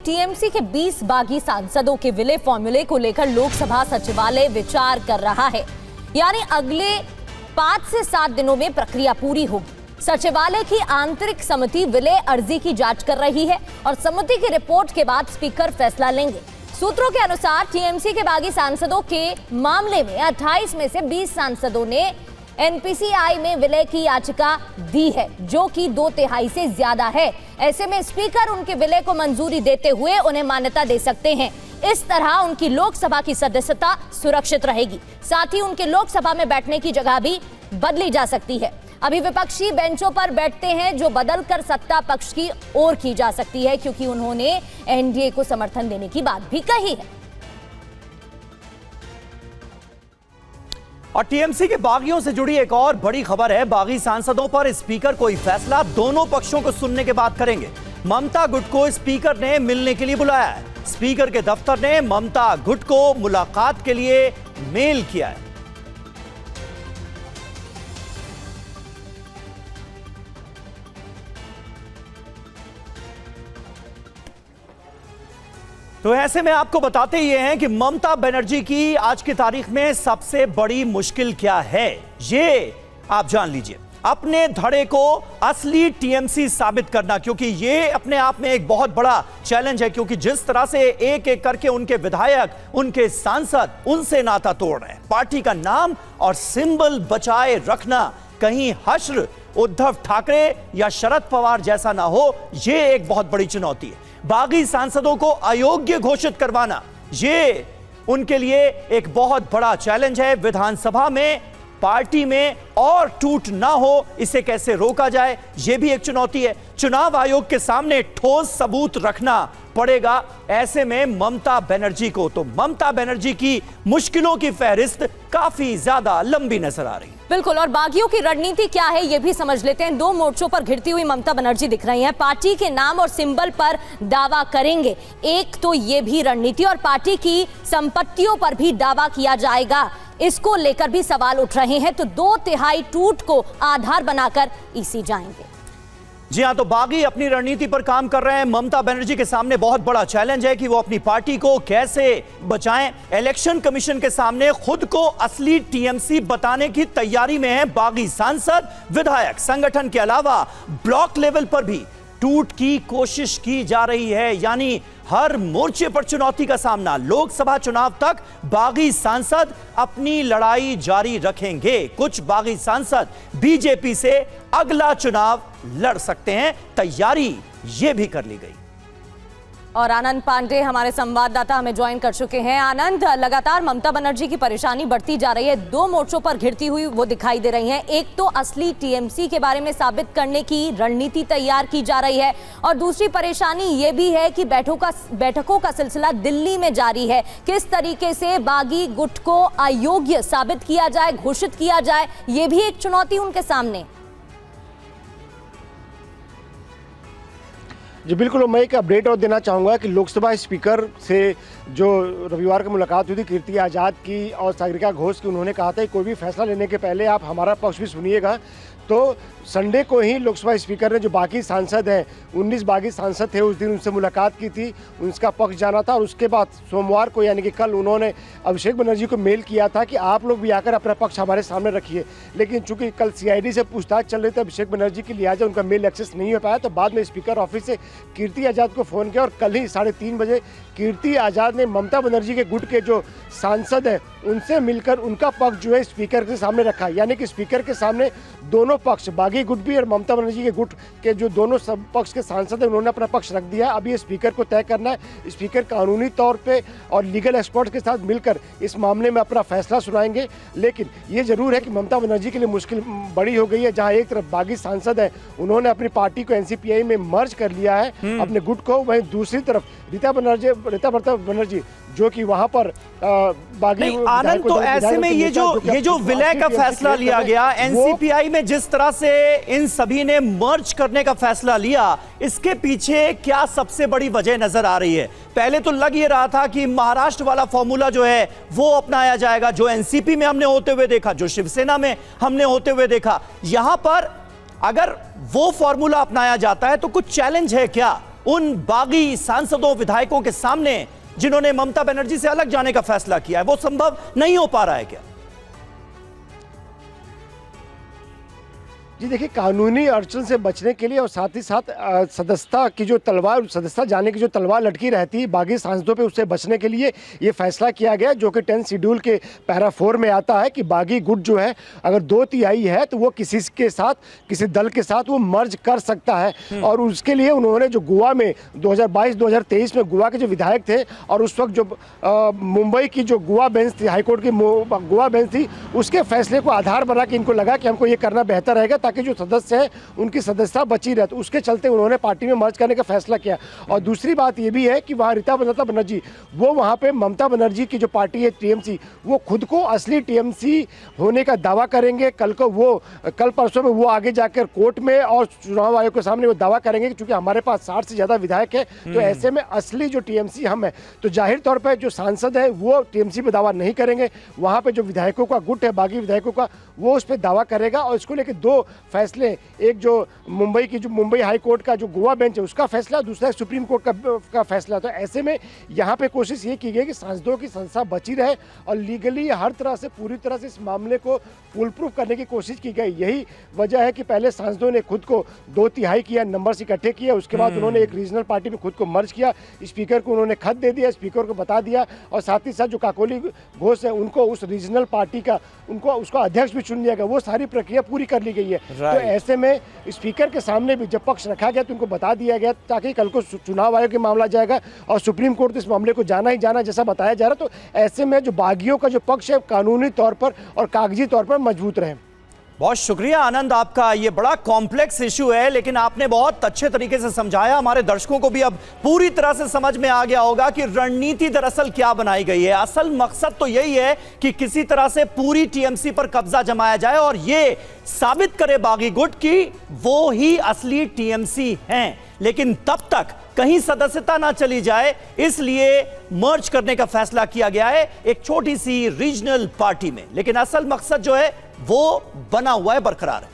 TMC के 20 बागी सांसदों के विलय फॉर्मूले को लेकर लोकसभा सचिवालय विचार कर रहा है। यानी अगले 5 से 7 दिनों में प्रक्रिया पूरी होगी। सचिवालय की आंतरिक समिति विलय अर्जी की जांच कर रही है और समिति की रिपोर्ट के बाद स्पीकर फैसला लेंगे। सूत्रों के अनुसार टीएमसी के बागी सांसदों के मामले में 28 में से 20 सांसदों ने एनपीसीआई में विलय की याचिका दी है, जो कि 2/3 से ज्यादा है। ऐसे में स्पीकर उनके विलय को मंजूरी देते हुए उन्हें मान्यता दे सकते हैं। इस तरह उनकी लोकसभा की सदस्यता सुरक्षित रहेगी। साथ ही उनके लोकसभा में बैठने की जगह भी बदली जा सकती है। अभी विपक्षी बेंचों पर बैठते हैं, जो बदलकर सत्ता पक्ष की ओर की जा सकती है, क्योंकि उन्होंने एनडीए को समर्थन देने की बात भी कही है। और टीएमसी के बागियों से जुड़ी एक और बड़ी खबर है। बागी सांसदों पर स्पीकर कोई फैसला दोनों पक्षों को सुनने के बाद करेंगे। ममता गुट को स्पीकर ने मिलने के लिए बुलाया है। स्पीकर के दफ्तर ने ममता गुट को मुलाकात के लिए मेल किया है। तो ऐसे में आपको बताते ही हैं कि ममता बनर्जी की आज की तारीख में सबसे बड़ी मुश्किल क्या है, ये आप जान लीजिए। अपने धड़े को असली टीएमसी साबित करना, क्योंकि ये अपने आप में एक बहुत बड़ा चैलेंज है। क्योंकि जिस तरह से एक एक करके उनके विधायक, उनके सांसद उनसे नाता तोड़ रहे हैं। पार्टी का नाम और सिंबल बचाए रखना, कहीं हश्र उद्धव ठाकरे या शरद पवार जैसा ना हो, ये एक बहुत बड़ी चुनौती है। बागी सांसदों को अयोग्य घोषित करवाना, ये उनके लिए एक बहुत बड़ा चैलेंज है। विधानसभा में, पार्टी में और टूट ना हो, इसे कैसे रोका जाए, यह भी एक चुनौती है। चुनाव आयोग के सामने ठोस सबूत रखना पड़ेगा। ऐसे में ममता बनर्जी की मुश्किलों की फहरिस्त काफी ज्यादा लंबी नजर आ रही है। बिल्कुल, और बागियों की रणनीति क्या है ये भी समझ लेते हैं। 2 मोर्चों पर घिरती हुई ममता बनर्जी दिख रही हैं। पार्टी के नाम और सिंबल पर दावा करेंगे, एक तो ये भी रणनीति, और पार्टी की संपत्तियों पर भी दावा किया जाएगा। इसको लेकर भी सवाल उठ रहे हैं। तो 2/3 टूट को आधार बनाकर ईसी जाएंगे। जी हां, तो बागी अपनी रणनीति पर काम कर रहे हैं। ममता बनर्जी के सामने बहुत बड़ा चैलेंज है कि वो अपनी पार्टी को कैसे बचाएं। इलेक्शन कमीशन के सामने खुद को असली टीएमसी बताने की तैयारी में है बागी सांसद, विधायक। संगठन के अलावा ब्लॉक लेवल पर भी टूट की कोशिश की जा रही है। यानी हर मोर्चे पर चुनौती का सामना। लोकसभा चुनाव तक बागी सांसद अपनी लड़ाई जारी रखेंगे। कुछ बागी सांसद बीजेपी से अगला चुनाव लड़ सकते हैं, तैयारी ये भी कर ली गई। और आनंद पांडे हमारे संवाददाता हमें ज्वाइन कर चुके हैं। आनंद, लगातार ममता बनर्जी की परेशानी बढ़ती जा रही है। 2 मोर्चों पर घिरती हुई वो दिखाई दे रही हैं। एक तो असली टीएमसी के बारे में साबित करने की रणनीति तैयार की जा रही है, और दूसरी परेशानी ये भी है कि बैठकों का सिलसिला दिल्ली में जारी है। किस तरीके से बागी गुट को अयोग्य साबित किया जाए, घोषित किया जाए, ये भी एक चुनौती उनके सामने। जी बिल्कुल, मैं एक अपडेट और देना चाहूँगा कि लोकसभा स्पीकर से जो रविवार को मुलाकात हुई थी कीर्ति आज़ाद की और सागरिका घोष की, उन्होंने कहा था कि कोई भी फैसला लेने के पहले आप हमारा पक्ष भी सुनिएगा। तो संडे को ही लोकसभा स्पीकर ने जो बाकी सांसद हैं, 19 बागी सांसद थे, उस दिन उनसे मुलाकात की थी, उनका पक्ष जाना था। और उसके बाद सोमवार को यानी कि कल उन्होंने अभिषेक बनर्जी को मेल किया था कि आप लोग भी आकर अपना पक्ष हमारे सामने रखिए। लेकिन चूंकि कल सीआईडी से पूछताछ चल रही थी अभिषेक बनर्जी की, लिहाजा उनका मेल एक्सेस नहीं हो पाया। तो बाद में स्पीकर ऑफिस से कीर्ति आज़ाद को फ़ोन किया और कल ही 3:30 बजे कीर्ति आज़ाद ने ममता बनर्जी के गुट के जो सांसद हैं उनसे मिलकर उनका पक्ष जो है स्पीकर के सामने रखा। यानी कि स्पीकर के सामने दोनों पक्ष, बागी गुट भी और ममता बनर्जी के गुट के जो दोनों सब पक्ष के सांसद हैं, उन्होंने अपना पक्ष रख दिया। अब ये स्पीकर को तय करना है। स्पीकर कानूनी तौर पे और लीगल एक्सपर्ट के साथ मिलकर इस मामले में अपना फैसला सुनाएंगे। लेकिन ये जरूर है कि ममता बनर्जी के लिए मुश्किल बड़ी हो गई है। जहाँ एक तरफ बागी सांसद है, उन्होंने अपनी पार्टी को एनसीपीआई में मर्ज कर लिया है, अपने गुट को। वहीं दूसरी तरफ रीता बनर्जी जो कि वहां पर बागी आनंद, तो ऐसे में ये जो विलय का फैसला लिया गया एनसीपीआई में, जिस तरह से इन सभी ने मर्ज करने का फैसला लिया, इसके पीछे क्या सबसे बड़ी वजह नजर आ रही है? पहले तो लग ये रहा था कि महाराष्ट्र वाला फॉर्मूला जो है वो अपनाया जाएगा, जो एनसीपी में हमने होते हुए देखा, जो शिवसेना में हमने होते हुए देखा। यहां पर अगर वो फॉर्मूला अपनाया जाता है तो कुछ चैलेंज है क्या? उन बागी सांसदों विधायकों के सामने जिन्होंने ममता बनर्जी से अलग जाने का फैसला किया है, वो संभव नहीं हो पा रहा है क्या? जी देखिए, कानूनी अड़चन से बचने के लिए और साथ ही साथ सदस्यता जाने की जो तलवार लटकी रहती है बागी सांसदों पे, उससे बचने के लिए ये फैसला किया गया, जो कि 10 शेड्यूल के पैरा 4 में आता है कि बागी गुट जो है अगर 2/3 है तो वो किसी दल के साथ वो मर्ज कर सकता है। और उसके लिए उन्होंने जो गोवा में 2022-2023 में गोवा के जो विधायक थे और उस वक्त जो मुंबई की जो गोवा बेंच थी, हाईकोर्ट की गोवा बेंच थी, उसके फैसले को आधार बना के इनको लगा कि हमको ये करना बेहतर रहेगा ताकि जो सदस्य हैं उनकी सदस्यता बची रहे। तो उसके चलते उन्होंने पार्टी में मर्ज करने का फैसला किया। और दूसरी बात ये भी है कि वहाँ रीता बनर्जी वो वहाँ पे ममता बनर्जी की जो पार्टी है टीएमसी, वो खुद को असली टीएमसी होने का दावा करेंगे। कल परसों में वो आगे जाकर कोर्ट में और चुनाव आयोग के सामने वो दावा करेंगे कि चूंकि हमारे पास 60 से ज्यादा विधायक है तो ऐसे में असली जो टीएमसी हम है, तो जाहिर तौर पर जो सांसद है वो टीएमसी पे दावा नहीं करेंगे। वहाँ पे जो विधायकों का गुट है बागी विधायकों का, वो उस पर दावा करेगा। और इसको लेकर 2 फैसले, एक जो मुंबई हाई कोर्ट का जो गोवा बेंच है उसका फैसला, दूसरा सुप्रीम कोर्ट का फैसला। तो ऐसे में यहाँ पे कोशिश ये की गई कि सांसदों की संस्था बची रहे और लीगली हर तरह से पूरी तरह से इस मामले को फुल प्रूफ करने की कोशिश की गई। यही वजह है कि पहले सांसदों ने खुद को 2/3 किया, नंबर इकट्ठे किया, उसके बाद उन्होंने एक रीजनल पार्टी में खुद को मर्ज किया, स्पीकर को उन्होंने खत दे दिया, स्पीकर को बता दिया और साथ ही साथ जो काकोली घोष है उनको उस रीजनल पार्टी का उसका अध्यक्ष भी चुन लिया गया। वो सारी प्रक्रिया पूरी कर ली गई है। तो ऐसे में स्पीकर के सामने भी जब पक्ष रखा गया तो उनको बता दिया गया ताकि कल को चुनाव आयोग के मामला जाएगा और सुप्रीम कोर्ट तो इस मामले को जाना ही जाना जैसा बताया जा रहा। तो ऐसे में जो बागियों का जो पक्ष है कानूनी तौर पर और कागजी तौर पर मजबूत रहे। बहुत शुक्रिया आनंद आपका। ये बड़ा कॉम्प्लेक्स इशू है लेकिन आपने बहुत अच्छे तरीके से समझाया। हमारे दर्शकों को भी अब पूरी तरह से समझ में आ गया होगा कि रणनीति दरअसल क्या बनाई गई है। असल मकसद तो यही है कि किसी तरह से पूरी टीएमसी पर कब्जा जमाया जाए और ये साबित करे बागी गुट की वो ही असली टीएमसी हैं। लेकिन तब तक कहीं सदस्यता ना चली जाए इसलिए मर्ज करने का फैसला किया गया है एक छोटी सी रीजनल पार्टी में। लेकिन असल मकसद जो है वो बना हुआ है, बरकरार है।